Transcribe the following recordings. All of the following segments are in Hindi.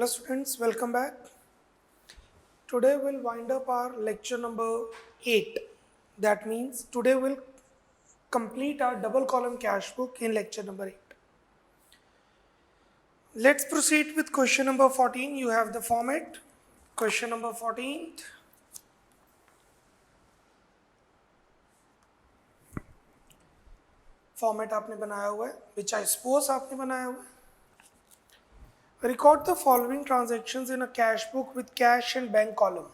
Hello students, welcome back. Today we'll wind up our lecture number 8. That means today we'll complete our double column cash book in lecture number 8. Let's proceed with question number 14. You have the format. Question number 14. Format आपने बनाया हुआ है, which I suppose आपने बनाया हुआ है. Record the following transactions in a cash book with cash and bank column.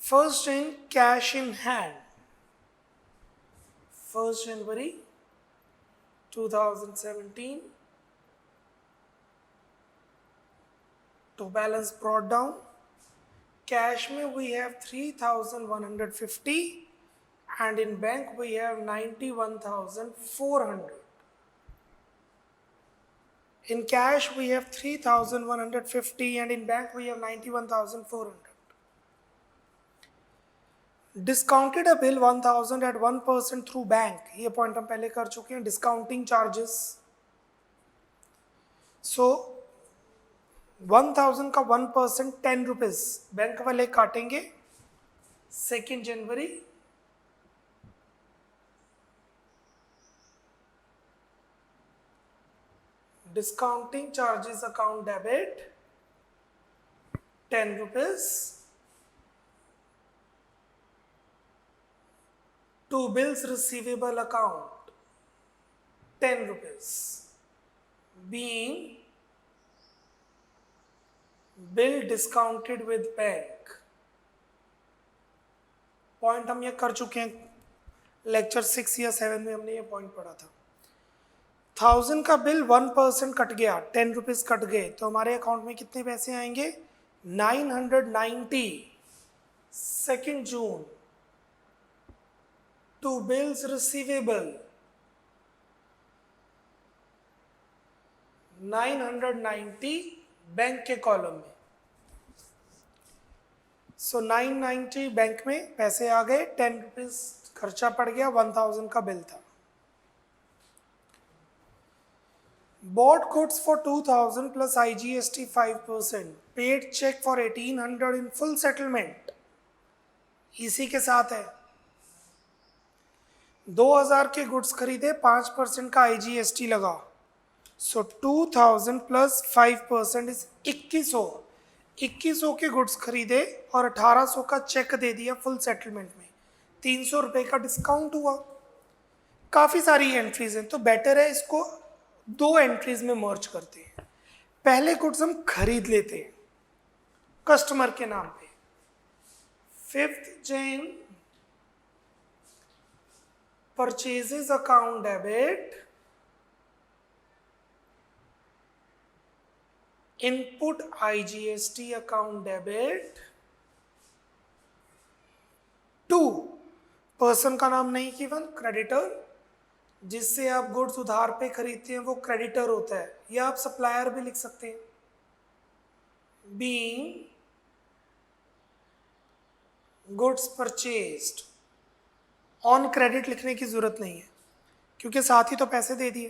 First in cash in hand. 1st January 2017. To balance brought down. Cash में we have 3,150 and in bank we have 91,400. In cash we have 3,150 and in bank we have 91,400. Discounted a bill 1,000 at 1% through bank. ये पॉइंट हम पहले कर चुके हैं. Discounting charges. So 1,000 का 1% 10 रुपीज बैंक वाले काटेंगे 2 जनवरी. Discounting charges account debit 10 rupees. To bills receivable account 10 rupees. Being bill discounted with bank. Point हम ये कर चुके हैं. लेक्चर 6 या 7 में हमने ये पॉइंट पढ़ा था. 1,000 का बिल 1% कट गया, 10 रुपीज कट गए, तो हमारे अकाउंट में कितने पैसे आएंगे? 990 2 जून. टू बिल्स रिसीवेबल 990 बैंक के कॉलम में. सो 990 बैंक में पैसे आ गए, 10 रुपीज खर्चा पड़ गया, 1,000 का बिल था. Bought goods for 2,000 plus IGST 5%. Paid check for 1,800 in full settlement. इसी के साथ है. 2,000 के गुड्स खरीदे, 5% का IGST लगा. सो 2,000 प्लस 5% इज 2,100. 2,100 के गुड्स खरीदे और 1,800 का चेक दे दिया फुल सेटलमेंट में. 300 रुपये का डिस्काउंट हुआ. काफ़ी सारी एंट्रीज हैं, तो बेटर है इसको 2 एंट्रीज में मर्ज करते हैं. पहले गुड्स हम खरीद लेते हैं कस्टमर के नाम पे. 5th Jan purchases account debit. Input IGST account debit. 2 person का नाम नहीं गिवन, क्रेडिटर. जिससे आप गुड्स उधार पे खरीदते हैं वो क्रेडिटर होता है, या आप सप्लायर भी लिख सकते हैं. Being goods purchased. On credit लिखने की जरूरत नहीं है क्योंकि साथ ही तो पैसे दे दिए.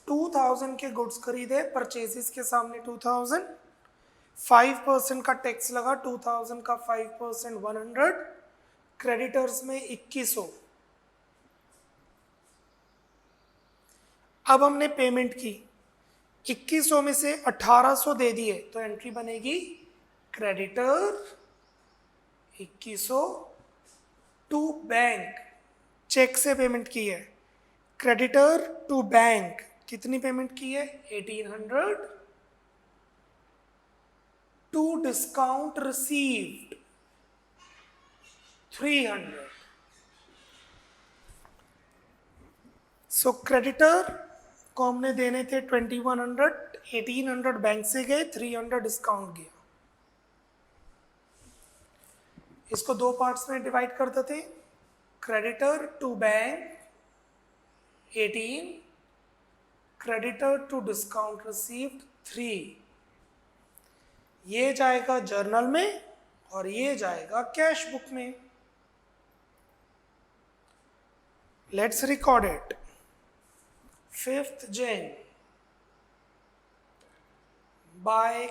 2,000 के गुड्स खरीदे, परचेजेस के सामने 2,000, 5% का टैक्स लगा, 2,000 का 5% 100, क्रेडिटर्स में 2,100. अब हमने पेमेंट की, 2,100 में से 1,800 दे दिए, तो एंट्री बनेगी क्रेडिटर 2,100 टू बैंक. चेक से पेमेंट की है. क्रेडिटर टू बैंक कितनी पेमेंट की है? 1,800. To discount received 300. So creditor को हमने देने थे 2,100, 1,800 बैंक से गए, 300 डिस्काउंट गया. इसको 2 पार्ट्स में डिवाइड कर देते. Creditor to bank 18, creditor to discount received 3. ये जाएगा जर्नल में और ये जाएगा कैश बुक में. Let's record it. 5th Jan by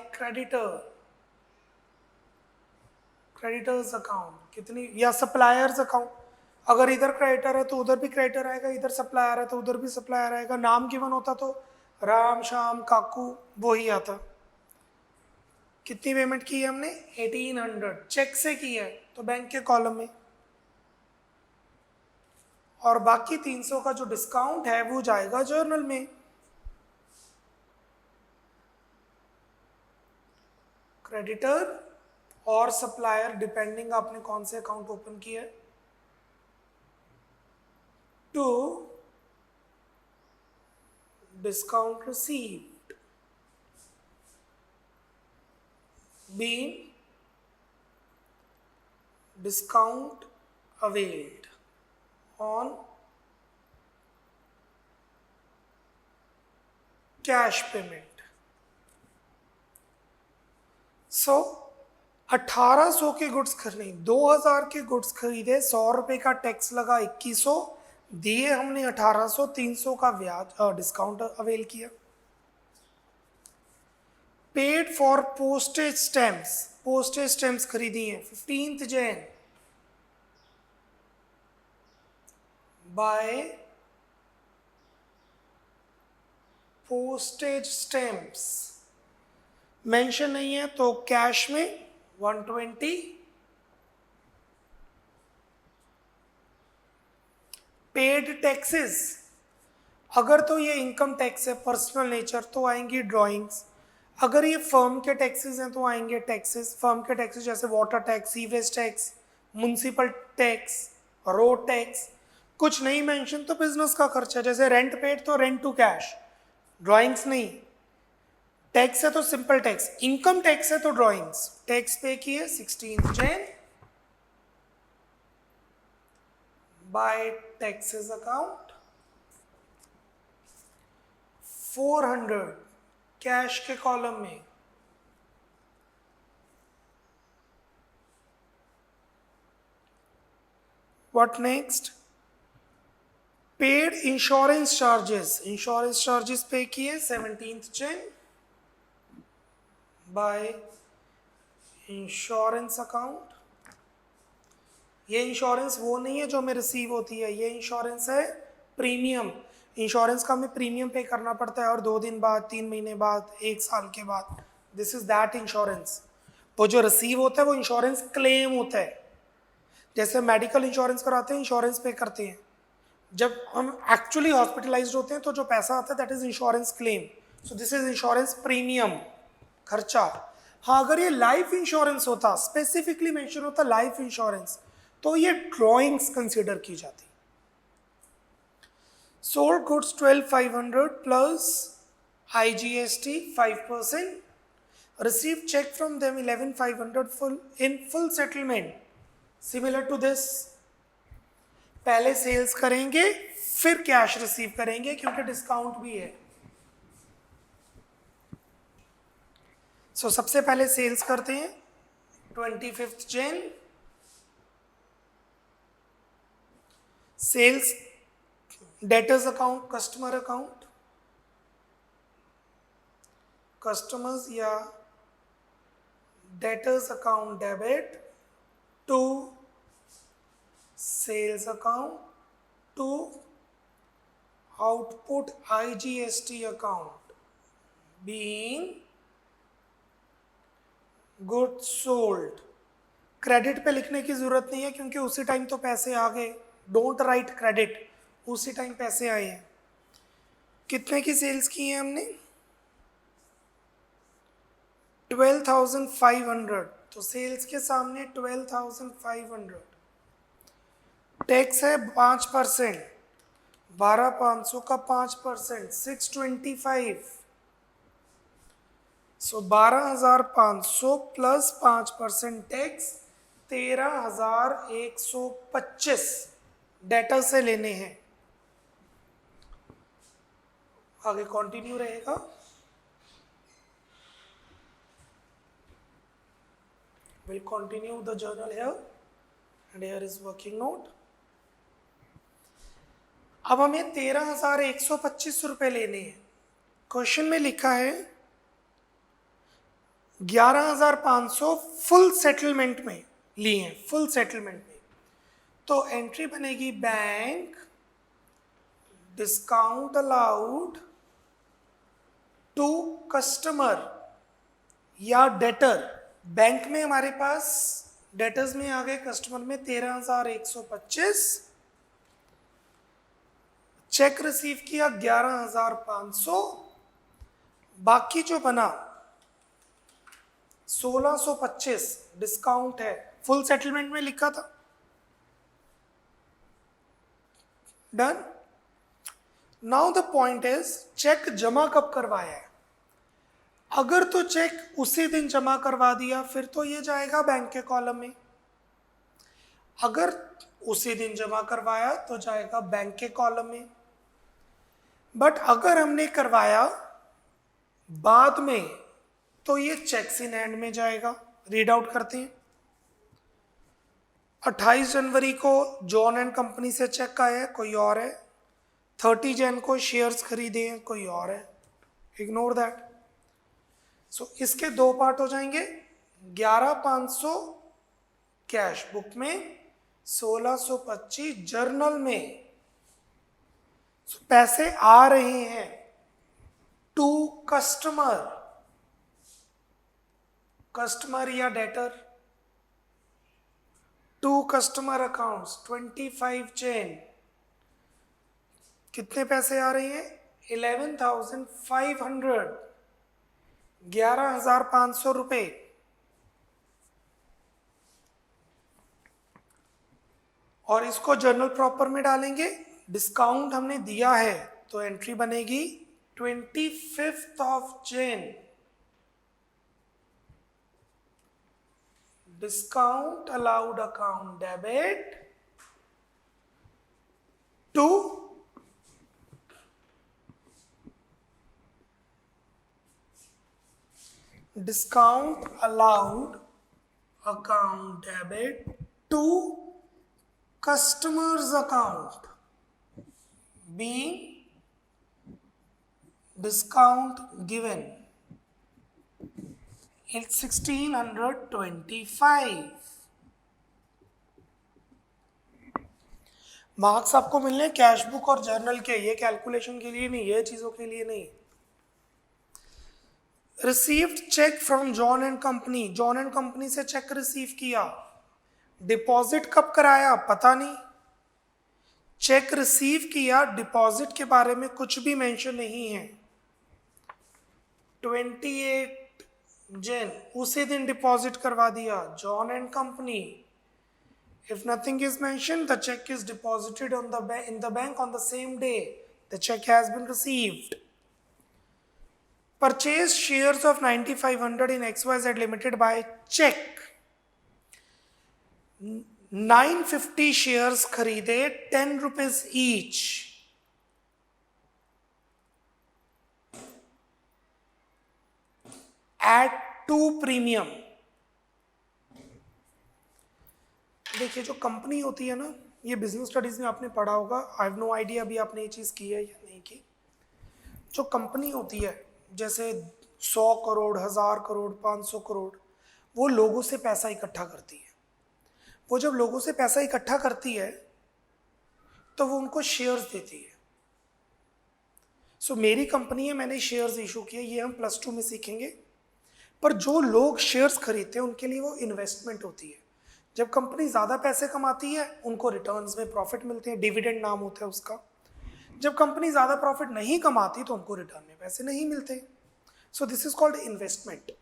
creditors account कितनी, या सप्लायर्स अकाउंट, अगर इधर क्रेडिटर है तो उधर भी क्रेडिटर आएगा, इधर सप्लायर है तो उधर भी सप्लायर आएगा। नाम गिवन होता तो राम श्याम काकू वो ही आता। कितनी पेमेंट की है हमने? 1800। चेक से की है तो बैंक के कॉलम में, और बाकी 300 का जो डिस्काउंट है वो जाएगा जर्नल में। क्रेडिटर और सप्लायर डिपेंडिंग आपने कौन से अकाउंट ओपन किया है, to discount received being discount availed on cash payment. So 1800 के गुड्स खरीदे, 2000 के गुड्स खरीदे, 100 रुपए का टैक्स लगा, 2100 दिए हमने, 1800, 300 का ब्याज डिस्काउंट अवेल किया। पेड फॉर पोस्टेज स्टैम्प्स खरीदी हैं 15th Jan by postage stamps, mention नहीं है तो कैश में 120। पेड टैक्सेस, अगर तो ये इनकम टैक्स है पर्सनल नेचर तो आएंगी ड्राइंग्स, अगर ये फर्म के टैक्सेस हैं तो आएंगे टैक्सेस, फर्म के टैक्सेस जैसे water tax, sewage tax, municipal tax, road tax. कुछ नहीं मेंशन तो बिजनेस का खर्चा, जैसे रेंट पेड तो रेंट टू कैश, ड्राइंग्स नहीं। टैक्स है तो सिंपल टैक्स, इनकम टैक्स है तो ड्राइंग्स। टैक्स पे किए 16th Jan by taxes account, 400 cash के कॉलम में। What next? Paid insurance charges pay किए 17th Jan by insurance account. ये इंश्योरेंस वो नहीं है जो हमें रिसीव होती है, ये इंश्योरेंस है प्रीमियम। इंश्योरेंस का हमें प्रीमियम पे करना पड़ता है, और 2 दिन बाद, 3 महीने बाद, 1 साल के बाद। This is that insurance. वो जो रिसीव होता है वो इंश्योरेंस क्लेम होता है। जैसे मेडिकल इंश्योरेंस कराते हैं, इंश्योरेंस पे करते हैं। जब हम एक्चुअली हॉस्पिटलाइज्ड होते हैं तो जो पैसा आता है that is insurance claim. So this is insurance premium, खर्चा। हाँ, अगर ये लाइफ इंश्योरेंस होता, स्पेसिफिकली मेंशन होता लाइफ इंश्योरेंस, तो ये ड्रॉइंग्स कंसिडर की जाती। Sold goods 12,500 plus IGST 5%, received check from them 11,500 full settlement। Similar to this, पहले सेल्स करेंगे फिर कैश रिसीव करेंगे क्योंकि डिस्काउंट भी है। सो सबसे पहले सेल्स करते हैं 25th Jan. Sales debtors account, customer account, customers या debtors account debit to sales account to output IGST account being goods sold. Credit पे लिखने की जरूरत नहीं है क्योंकि उसी टाइम तो पैसे आ गए। डोंट राइट क्रेडिट, उसी टाइम पैसे आए हैं। कितने की सेल्स की है हमने? 12,500, तो सेल्स के सामने 12,500। टैक्स है 5%, 12,500 का 5%, 625। सो 12,500 प्लस 5% टैक्स, 13,125 डेटर से लेने हैं। आगे कंटिन्यू रहेगा। Will continue the journal here and here is working note. अब हमें 13,125 रुपए लेने हैं। क्वेश्चन में लिखा है 11,500 फुल सेटलमेंट में लिए हैं, फुल सेटलमेंट में। तो एंट्री बनेगी bank discount allowed to customer या डेटर। बैंक में हमारे पास डेटर्स में आ गए, कस्टमर में 13,125, चेक रिसीव किया 11,500, बाकी जो बना 1625 डिस्काउंट है, फुल सेटलमेंट में लिखा था। Done. Now the point is cheque जमा कब करवाया है। अगर तो चेक उसी दिन जमा करवा दिया फिर तो ये जाएगा बैंक के कॉलम में, अगर उसी दिन जमा करवाया तो जाएगा बैंक के कॉलम में। बट अगर हमने करवाया बाद में तो ये चेक्स इन हैंड में जाएगा। रीड आउट करते हैं। 28 जनवरी को जॉन एंड कंपनी से चेक आया है, कोई और है। 30 जन को शेयर्स खरीदे हैं, कोई और है। Ignore that. सो इसके दो पार्ट हो जाएंगे, 11,500 कैश बुक में, 1625 जर्नल में। पैसे आ रहे हैं टू कस्टमर, कस्टमर या debtor, to customer accounts 25 Jan. कितने पैसे आ रहे हैं? 11,500, 11,500 रुपए। और इसको जर्नल प्रॉपर में डालेंगे। डिस्काउंट हमने दिया है तो एंट्री बनेगी 25th of Jan. Discount allowed account debit to discount allowed account debit to customers account being discount given, it's 1625। Marks आपको मिलने कैश बुक और जर्नल के, ये कैलकुलेशन के लिए नहीं, ये चीजों के लिए नहीं। Received cheque from John and company, John and company से चेक रिसीव किया। डिपॉजिट कब कराया पता नहीं, चेक रिसीव किया, डिपॉजिट के बारे में कुछ भी मेंशन नहीं है। 28 जन उसी दिन डिपॉजिट करवा दिया, John and company. If nothing is mention the cheque is deposited on the in the bank on the same day the cheque has been received. Purchase shares of 9,500 in XYZ Limited by check, 950 shares खरीदे 10 रुपीज ईच। Eight 2 premium. देखिए जो कंपनी होती है ना, ये बिजनेस स्टडीज में आपने पढ़ा होगा, आई हैव नो आइडिया अभी आपने ये चीज की है या नहीं की। जो कंपनी होती है जैसे 100 करोड़, 1000 करोड़, 500 करोड़, वो लोगों से पैसा इकट्ठा करती है। वो जब लोगों से पैसा इकट्ठा करती है तो वो उनको शेयर्स देती है। सो मेरी कंपनी है, मैंने शेयर्स इशू किए, ये हम +2 में सीखेंगे। पर जो लोग शेयर्स खरीदते हैं उनके लिए वो इन्वेस्टमेंट होती है। जब कंपनी ज़्यादा पैसे कमाती है उनको रिटर्न्स में प्रॉफिट मिलते हैं, डिविडेंड नाम होता है उसका। जब कंपनी ज़्यादा प्रॉफिट नहीं कमाती तो उनको रिटर्न में पैसे नहीं मिलते। सो दिस इज कॉल्ड इन्वेस्टमेंट।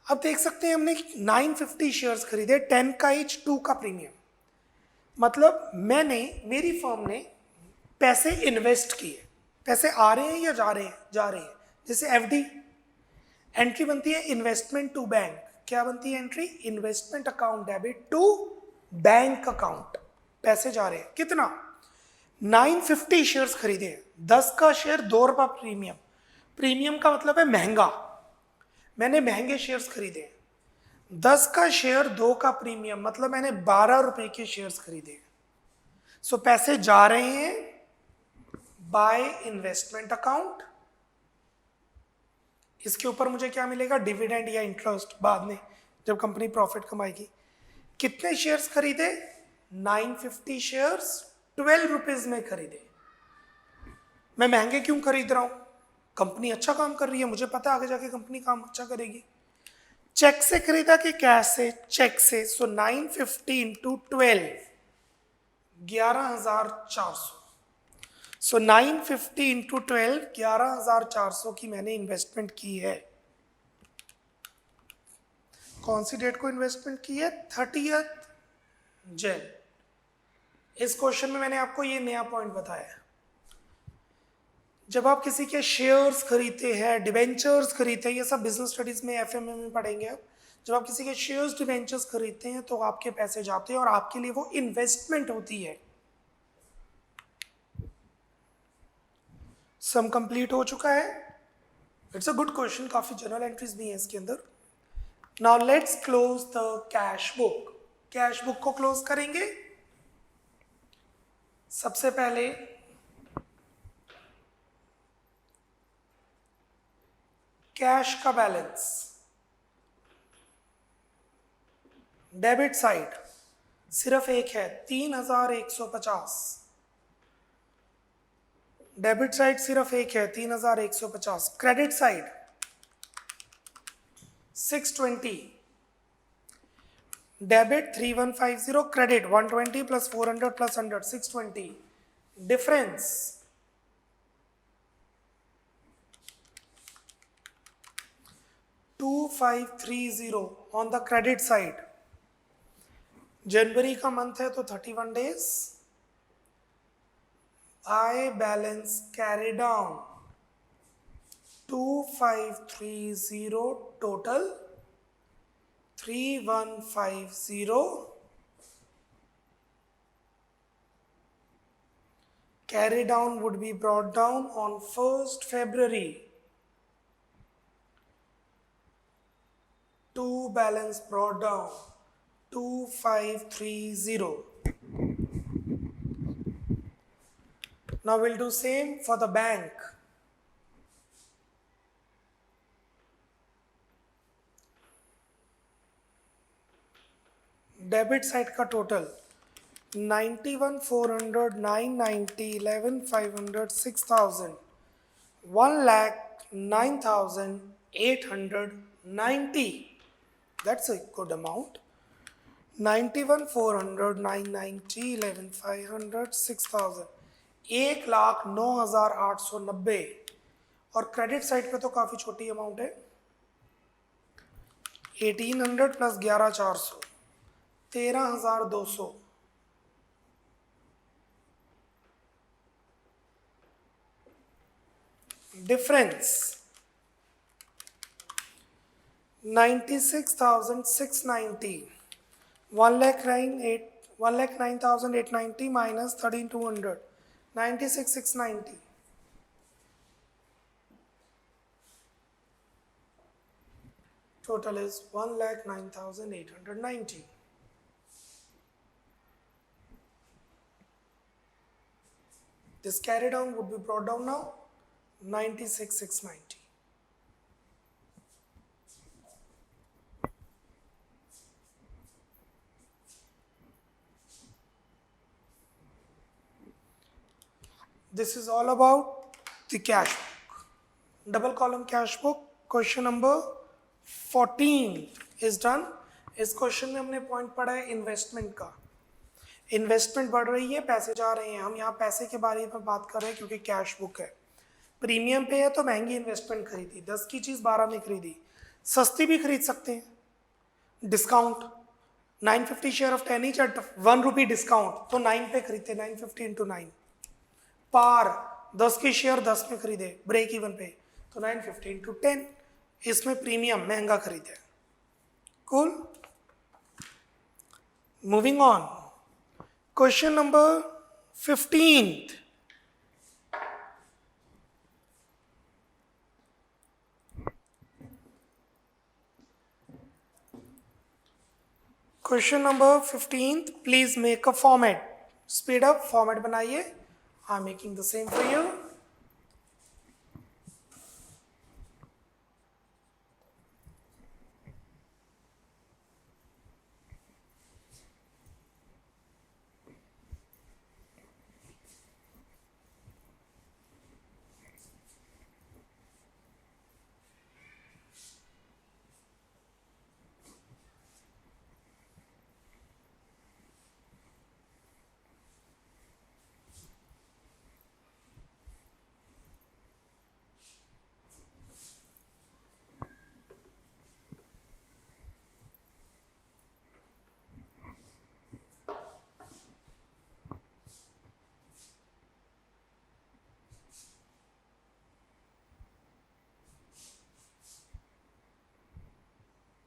अब देख सकते हैं हमने 950 शेयर्स खरीदे, 10 का ईच, 2 का प्रीमियम। मतलब मेरी फर्म ने पैसे इन्वेस्ट किए। पैसे आ रहे हैं या जा रहे हैं? जा रहे हैं। जैसे एफडी, एंट्री बनती है इन्वेस्टमेंट टू बैंक। क्या बनती है entry? Investment account debit to bank account. पैसे जा रहे हैं। कितना? 950 शेयर्स खरीदे हैं, 10 का शेयर 2 रुपया प्रीमियम। प्रीमियम का मतलब है महंगा, मैंने महंगे शेयर्स खरीदे। 10 का शेयर 2 का प्रीमियम, मतलब मैंने 12 रुपए के शेयर्स खरीदे। सो पैसे जा रहे हैं बाय इन्वेस्टमेंट अकाउंट। इसके ऊपर मुझे क्या मिलेगा, डिविडेंड या इंटरेस्ट बाद में जब कंपनी प्रॉफिट कमाएगी। कितने शेयर्स खरीदे, 950 शेयर्स 12 रुपीज में खरीदे। मैं महंगे क्यों खरीद रहा हूं, कंपनी अच्छा काम कर रही है, मुझे पता है आगे जाके कंपनी काम अच्छा करेगी। चेक से खरीदा कि कैश से, चेक से। सो 950 इंटू 12, 11,400। सो 950 इंटू 12, 11,400 की मैंने इन्वेस्टमेंट की है। कौन सी डेट को इन्वेस्टमेंट की है, 30th जैन। इस क्वेश्चन में मैंने आपको ये नया पॉइंट बताया, जब आप किसी के शेयर्स खरीदते हैं, डिबेंचर्स खरीदते हैं, ये सब बिजनेस स्टडीज में एफएमए में पढ़ेंगे आप। जब आप किसी के शेयर्स डिबेंचर्स खरीदते हैं तो आपके पैसे जाते हैं और आपके लिए वो इन्वेस्टमेंट होती है। सम कंप्लीट हो चुका है। इट्स अ गुड क्वेश्चन, काफी जनरल एंट्रीज भी हैं इसके अंदर। Now let's close the cash book. Cash book को क्लोज करेंगे। सबसे पहले कैश का बैलेंस, डेबिट साइड सिर्फ एक है, 3,150। डेबिट साइड सिर्फ एक है, 3,150। Credit side 620। Debit 3,150, credit 120 plus 400 plus 100, 620। Difference 2,530 on the credit side. जनवरी का मंथ है तो 31 days. I balance carry down 2,530 total 3,150 carry down would be brought down on 1st February to balance brought down 2,530. Now we'll do same for the bank. Debit side का total 91,400, 990, 11,500, 6,000, 1,09,890. That's a good amount. 91,400, 990, 11,500, 6,000, 1,09,890। और क्रेडिट साइड पे तो काफी छोटी अमाउंट है, 1,800 plus 11,400, 13,200। Difference 96,690, 1,09,890 minus 13,200, 96,690. Total is 1,09,890. This carry down would be brought down now, 96,690. This is all about the cash book. Double column cash book. Question number 14 is done. इस क्वेश्चन में हमने पॉइंट पढ़ा है इन्वेस्टमेंट का। इन्वेस्टमेंट बढ़ रही है, पैसे जा रहे हैं। हम यहाँ पैसे के बारे में बात कर रहे हैं क्योंकि कैश बुक है। प्रीमियम पे है तो महंगी इन्वेस्टमेंट खरीदी, 10 की चीज़ 12 में खरीदी। सस्ती भी खरीद सकते हैं, discount 950 share of 10 each eight 1 rupee discount, तो 9 पे खरीदते, 950 इंटू 9। पार 10 की शेयर 10 में खरीदे ब्रेक इवन पे, तो 950 इंटू 10। इसमें प्रीमियम महंगा खरीदे। Cool. Moving on, question number 15। Question number 15, please make a format. Speed up, format बनाइए। I am making the same for you.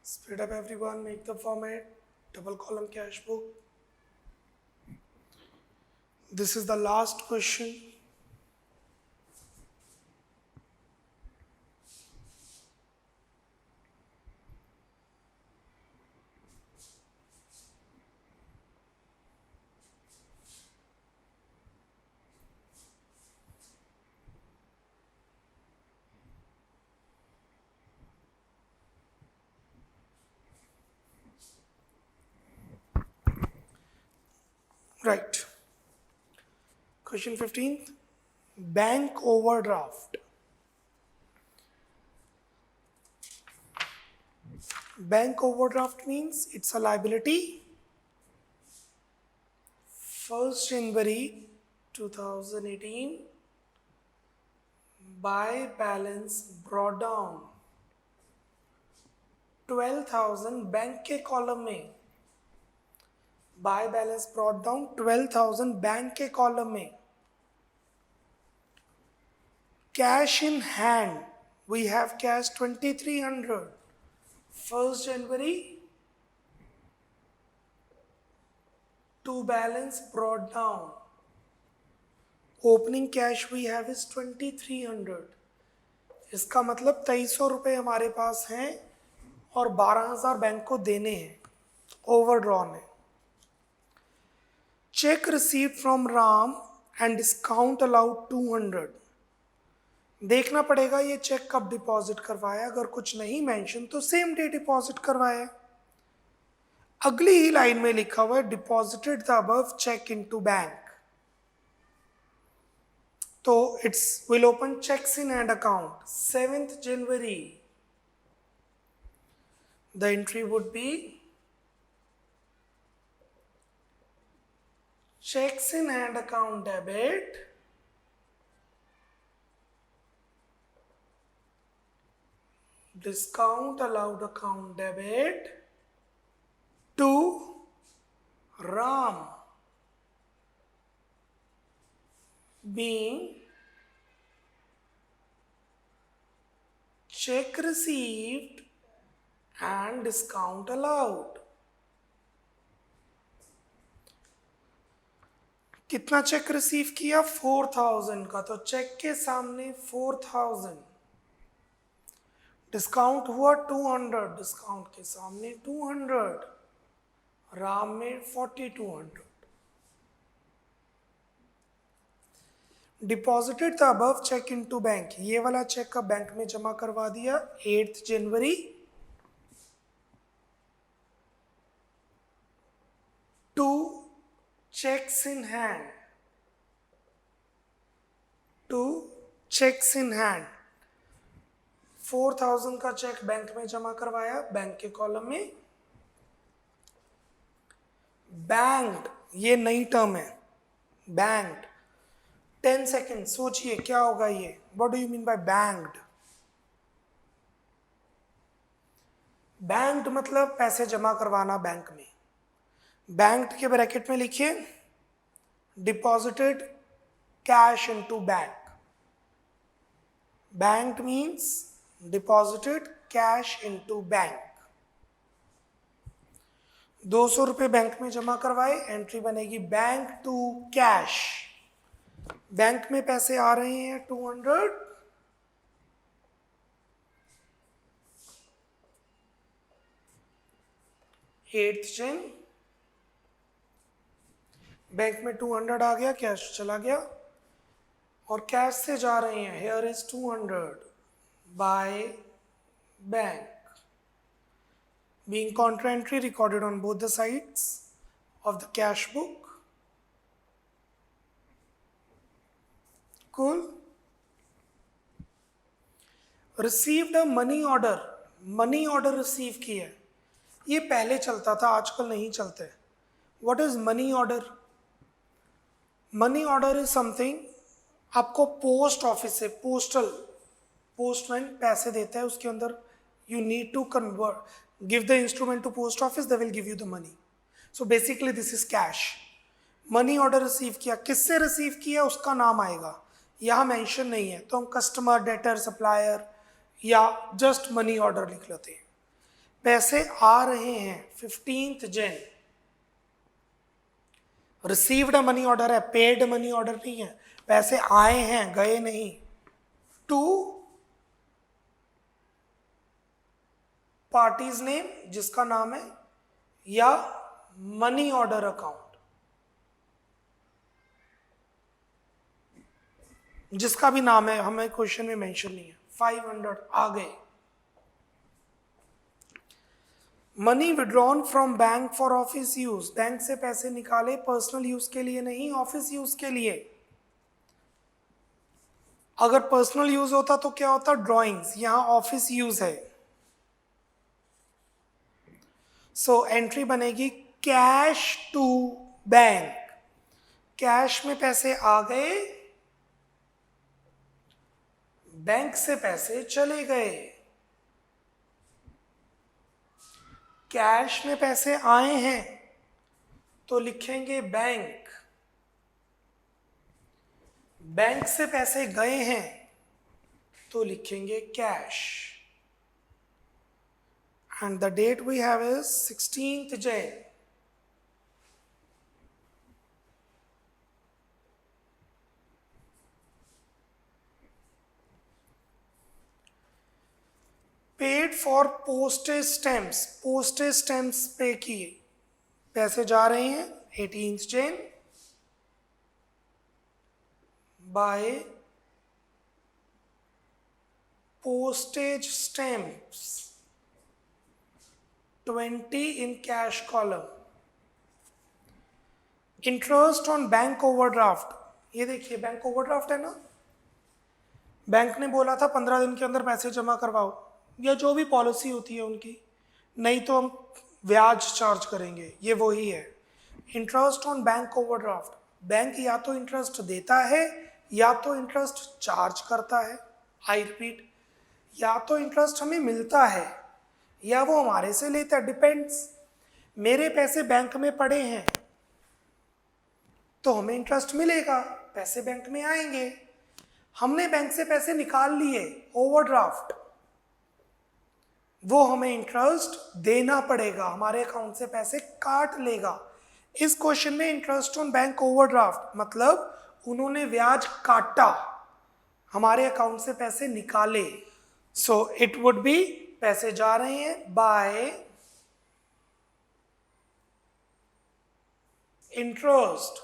Speed up everyone, make the format, double column cash book. This is the last question. Right. Question 15th. Bank overdraft. Bank overdraft means it's a liability. 1st January 2018, buy balance brought down 12,000 bank के कॉलम में, by balance brought down 12,000 bank के कॉलम में. Cash in hand we have cash 2300. 1st January to balance brought down. Opening cash we have is 2300. इसका मतलब 2300 रुपये हमारे पास हैं और 12,000 बैंक को देने हैं, ओवरड्रॉन है. Check receive from Ram and discount allowed 200. देखना पड़ेगा ये चेक कब डिपॉजिट करवाया. अगर कुछ नहीं मेंशन तो सेम डे डिपॉजिट करवाया. अगली ही लाइन में लिखा हुआ है deposited the above cheque into bank. तो it's will open cheques in hand account 7th January. The entry would be checks in hand account debit discount allowed account debit to Ram, being check received and discount allowed. कितना चेक रिसीव किया? 4,000 का. तो चेक के सामने 4,000. डिस्काउंट हुआ 200. डिस्काउंट के सामने 200. राम में 4,200. Deposited the above cheque into bank. ये वाला चेक का बैंक में जमा करवा दिया 8th January. Two cheques in hand. Two cheques in hand. 4,000 का चेक बैंक में जमा करवाया, बैंक के कॉलम में. बैंक्ड, ये नई टर्म है. बैंक्ड. 10 सेकेंड सोचिए क्या होगा ये. What do you mean by banked? Banked मतलब पैसे जमा करवाना बैंक में. बैंक के ब्रैकेट में लिखिए deposited cash into bank. Bank means deposited cash into bank. 200 रुपये बैंक में जमा करवाए, एंट्री बनेगी बैंक टू कैश. बैंक में पैसे आ रहे हैं 200. एट्थ जन बैंक में 200 आ गया, कैश चला गया और कैश से जा रहे हैं. Here is 200 by bank. Being contra entry recorded on both the sides of the cash book. Cool. Received a money order. Money order receive की है. ये पहले चलता था, आजकल नहीं चलता है. What is money order? Money order is something आपको पोस्ट ऑफिस से पोस्टमैन पैसे देता है, उसके अंदर you need to give the instrument to post office, they will give you the money. So basically this is cash. Money order receive किया, किससे receive किया उसका नाम आएगा, यहाँ मेंशन नहीं है, तो हम कस्टमर, डेटर, सप्लायर या जस्ट मनी ऑर्डर लिख लेते हैं. पैसे आ रहे हैं 15th Jain, received money order है, पेड मनी ऑर्डर नहीं है, पैसे आए हैं गए नहीं, टू पार्टीज नेम जिसका नाम है, या मनी ऑर्डर अकाउंट जिसका भी नाम है, हमें क्वेश्चन में मेंशन नहीं है। 500 आ गए। Money withdrawn from bank for office use, bank से पैसे निकाले पर्सनल यूज के लिए नहीं, ऑफिस यूज के लिए। अगर पर्सनल यूज होता तो क्या होता, ड्राइंग्स, यहां ऑफिस यूज है। सो एंट्री बनेगी कैश टू बैंक, कैश में पैसे आ गए, बैंक से पैसे चले गए। कैश में पैसे आए हैं तो लिखेंगे बैंक, बैंक से पैसे गए हैं तो लिखेंगे cash. And the date we have is 16th Jan. Paid for postage stamps, postage stamps पे किए, पैसे जा रहे हैं 18th Jan by postage stamps 20 in cash column. Interest on bank overdraft, ये देखिए बैंक ओवरड्राफ्ट है ना, बैंक ने बोला था 15 दिन के अंदर पैसे जमा करवाओ, या जो भी पॉलिसी होती है उनकी, नहीं तो हम ब्याज चार्ज करेंगे, ये वही है। Interest on bank overdraft, bank या तो इंटरेस्ट देता है या तो इंटरेस्ट चार्ज करता है। आई रिपीट, या तो इंटरेस्ट हमें मिलता है या वो हमारे से लेता है, डिपेंड्स। मेरे पैसे बैंक में पड़े हैं तो हमें इंटरेस्ट मिलेगा, पैसे बैंक में आएंगे। हमने बैंक से पैसे निकाल लिए ओवरड्राफ्ट, वो हमें इंटरेस्ट देना पड़ेगा, हमारे अकाउंट से पैसे काट लेगा। इस क्वेश्चन में इंटरेस्ट ऑन बैंक ओवरड्राफ्ट मतलब उन्होंने ब्याज काटा, हमारे अकाउंट से पैसे निकाले। सो इट वुड बी, पैसे जा रहे हैं बाय इंटरेस्ट,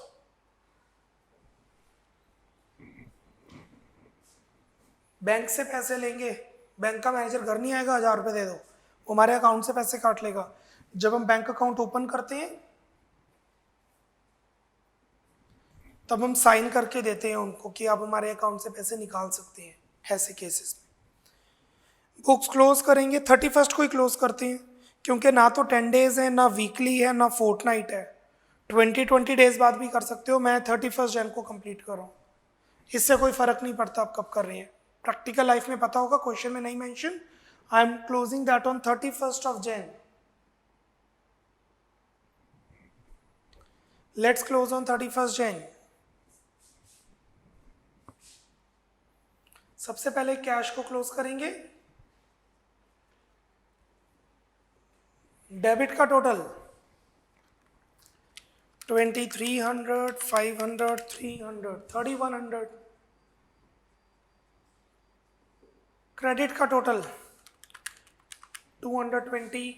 बैंक से पैसे लेंगे, बैंक का मैनेजर घर नहीं आएगा 1000 रुपये दे दो, हमारे अकाउंट से पैसे काट लेगा। जब हम बैंक अकाउंट ओपन करते हैं तब हम साइन करके देते हैं उनको कि आप हमारे अकाउंट से पैसे निकाल सकते हैं। ऐसे केसेस में बुक्स क्लोज करेंगे 31st को ही क्लोज करते हैं, क्योंकि ना तो 10 डेज है, ना वीकली है, ना फोर्टनाइट है। 20 डेज बाद भी कर सकते हो, मैं 31st जैन को कंप्लीट कर रहा हूँ, इससे कोई फर्क नहीं पड़ता आप कब कर रहे हैं। प्रैक्टिकल लाइफ में पता होगा, क्वेश्चन में नहीं mention. I am closing that on 31st of Jan. Let's close on 31st Jan. सबसे पहले कैश को क्लोज करेंगे, डेबिट का टोटल 2300, 500, 300, 3100। क्रेडिट का total 220,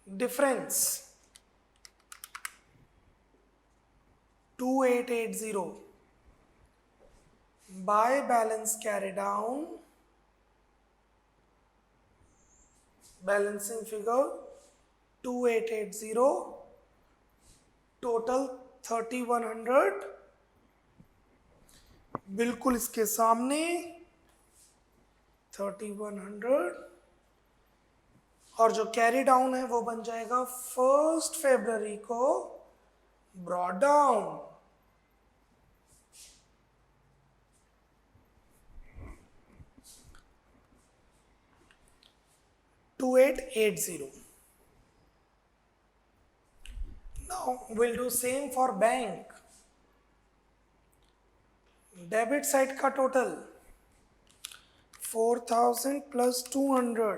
difference 2880, by balance carry down, balancing figure 2880, total 3100, बिल्कुल इसके सामने 3100, और जो कैरी डाउन है वो बन जाएगा 1 फरवरी को brought down. $2880। Now we'll do same for bank। Debit side का टोटल 4,000 प्लस 200,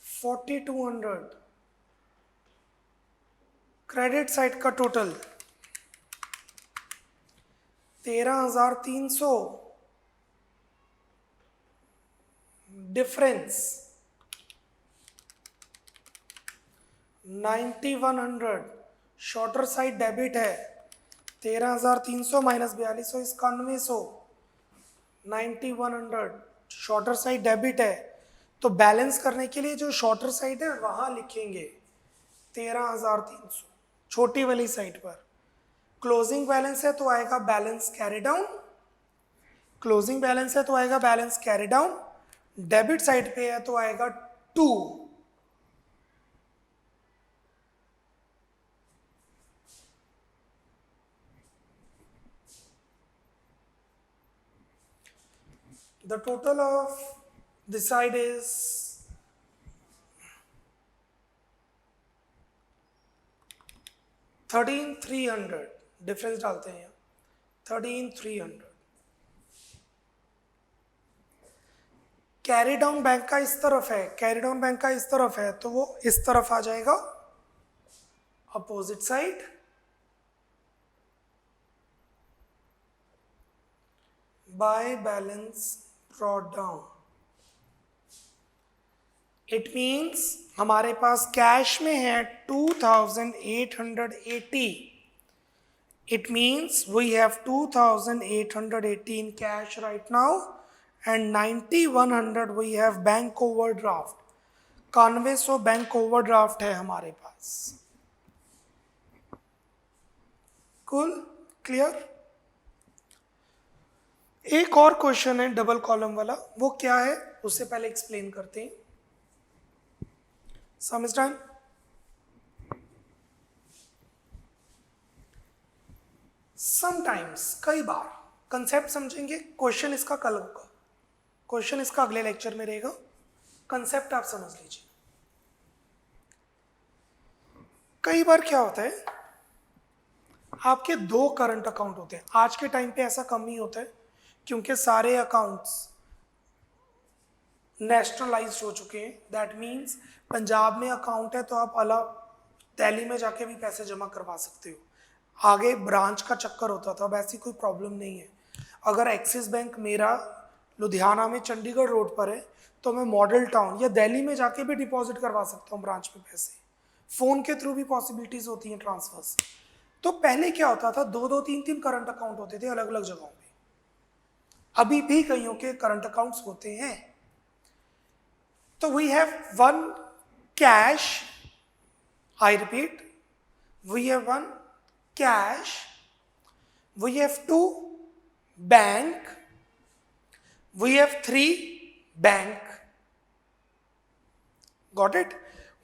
4,200। क्रेडिट साइड का total 13,300। Difference 9,100। Shorter side debit है, 13,300 माइनस 4,200 9100, 9,100। शॉर्टर साइड डेबिट है, तो बैलेंस करने के लिए जो शॉर्टर साइड है वहां लिखेंगे 13,300 छोटी वाली साइड पर। क्लोजिंग बैलेंस है तो आएगा balance carry down, closing balance है तो आएगा balance carry down. Debit side पे है तो आएगा 2। The total of this side is 13,300। Difference डालते हैं यहाँ 13,300। कैरी डाउन बैंक का इस तरफ है, कैरी डाउन बैंक का इस तरफ है, तो वो इस तरफ आ जाएगा opposite side. By balance brought down. It means हमारे पास कैश में है 2,880। It means we have 2,880 in cash right now and 9,100 we have bank overdraft. 9100 bank overdraft है हमारे पास। Cool, clear. एक और क्वेश्चन है डबल कॉलम वाला, वो क्या है उससे पहले एक्सप्लेन करते हैं। समझदार, समटाइम्स, कई बार कंसेप्ट समझेंगे, क्वेश्चन इसका कल होगा, क्वेश्चन इसका अगले लेक्चर में रहेगा, कंसेप्ट आप समझ लीजिए। कई बार क्या होता है, आपके 2 करंट अकाउंट होते हैं। आज के टाइम पे ऐसा कम ही होता है क्योंकि सारे अकाउंट्स नेशनलाइज्ड हो चुके हैं। दैट मीन्स पंजाब में अकाउंट है तो आप अलग दिल्ली में जाके भी पैसे जमा करवा सकते हो। आगे ब्रांच का चक्कर होता था, अब ऐसी कोई प्रॉब्लम नहीं है। अगर एक्सिस बैंक मेरा लुधियाना में चंडीगढ़ रोड पर है तो मैं मॉडल टाउन या दिल्ली में जाके भी डिपॉजिट करवा सकता हूँ ब्रांच में पैसे। फ़ोन के थ्रू भी पॉसिबिलिटीज़ होती हैं ट्रांसफर्स। तो पहले क्या होता था, 2-2, 3-3 करंट अकाउंट होते थे अलग अलग जगहों पे। अभी भी कईयों के करंट अकाउंट्स होते हैं। तो we have 1 cash, I repeat, we have 1 cash, we have 2 bank, we have 3 bank. Got it?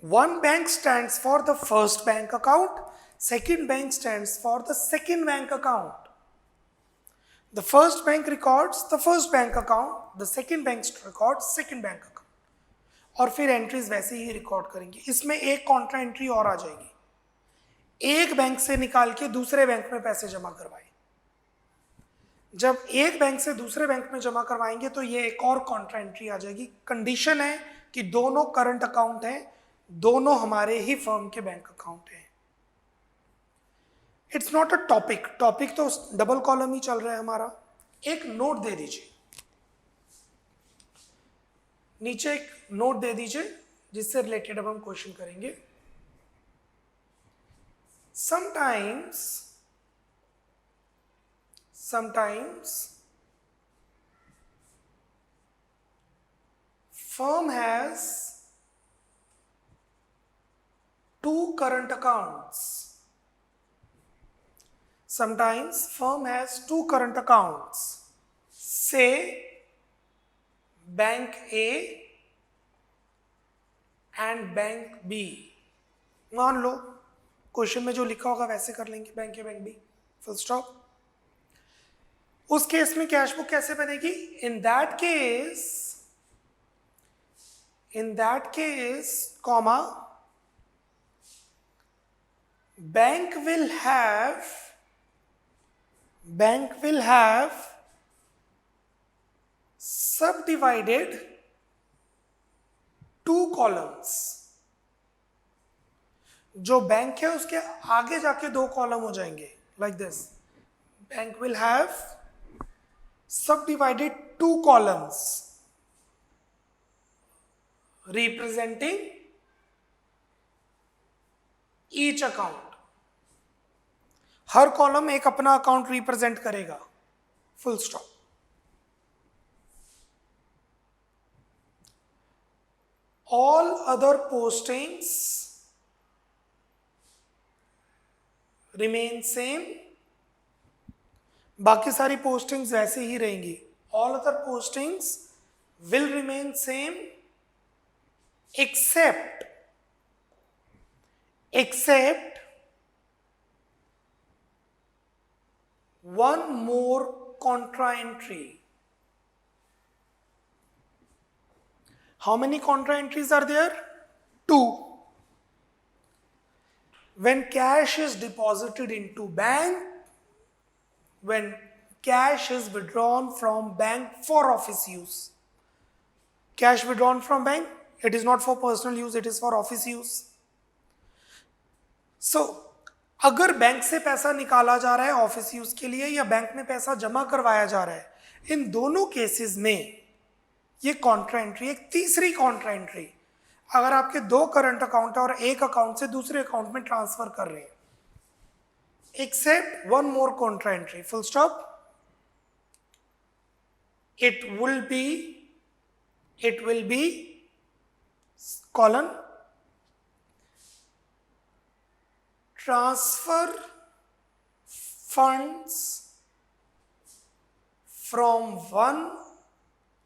1 bank stands for the first bank account, second bank stands for the second bank account. The first bank records the first bank account, the second bank records second bank account. और फिर एंट्रीज वैसे ही रिकॉर्ड करेंगे। इसमें एक कॉन्ट्रा एंट्री और आ जाएगी, एक बैंक से निकाल के दूसरे बैंक में पैसे जमा करवाएं। जब एक बैंक से दूसरे बैंक में जमा करवाएंगे तो ये एक और कॉन्ट्रा एंट्री आ जाएगी। कंडीशन है कि दोनों करंट अकाउंट हैं, दोनों हमारे ही फर्म के बैंक अकाउंट हैं। It's not a topic, topic तो डबल कॉलम ही चल रहा है हमारा। एक नोट दे दीजिए, नीचे एक नोट दे दीजिए जिससे रिलेटेड अब हम क्वेश्चन करेंगे। Sometimes firm has 2 current accounts. Sometimes firm has 2 current accounts. Say bank A and bank B. मान लो क्वेश्चन में जो लिखा होगा वैसे कर लेंगे, बैंक ए बैंक बी, फुल स्टॉप। उस केस में कैश बुक कैसे बनेगी? In that case comma bank will have subdivided 2 columns, जो बैंक है उसके आगे जाके 2 कॉलम हो जाएंगे like this. Bank will have subdivided 2 columns representing each account. Her column एक अपना अकाउंट रिप्रेजेंट करेगा. Full stop. All other postings remain same. बाकी सारी पोस्टिंग्स वैसे ही रहेंगी. All other postings will remain same except one more contra entry. How many contra entries are there? 2. When cash is deposited into bank, when cash is withdrawn from bank for office use. Cash withdrawn from bank, it is not for personal use, it is for office use. So, अगर बैंक से पैसा निकाला जा रहा है ऑफिस यूज के लिए या बैंक में पैसा जमा करवाया जा रहा है, इन दोनों केसेस में ये कॉन्ट्रा एंट्री, एक तीसरी कॉन्ट्रा एंट्री, अगर आपके 2 करंट अकाउंट है और एक अकाउंट से दूसरे अकाउंट में ट्रांसफर कर रहे हैं, except one more contra entry, full stop. It will be column transfer funds from one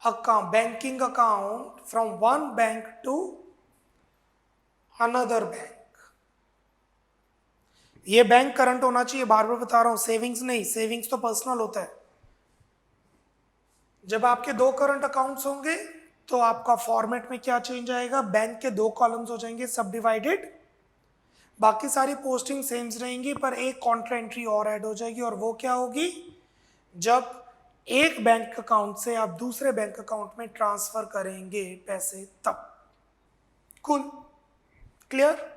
account, banking account, from one bank to another bank. ये बैंक करंट होना चाहिए, बार बार बता रहा हूं, सेविंग्स नहीं. सेविंग्स तो पर्सनल होता है. जब आपके 2 करंट अकाउंट्स होंगे तो आपका फॉर्मेट में क्या चेंज आएगा, बैंक के 2 कॉलम्स हो जाएंगे सब डिवाइडेड. बाकी सारी पोस्टिंग सेम्स रहेंगी, पर एक कॉन्ट्रा एंट्री और ऐड हो जाएगी, और वो क्या होगी, जब एक बैंक अकाउंट से आप दूसरे बैंक अकाउंट में ट्रांसफर करेंगे पैसे तब. Cool, clear?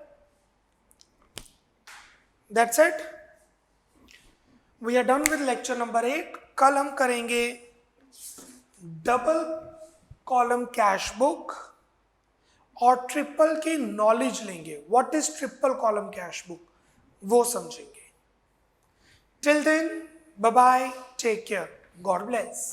That's it. We are done with lecture number 8. कल हम करेंगे डबल कॉलम कैश बुक और ट्रिपल की नॉलेज लेंगे. What is triple column cash book वो समझेंगे. Till then, bye bye, take care, God bless.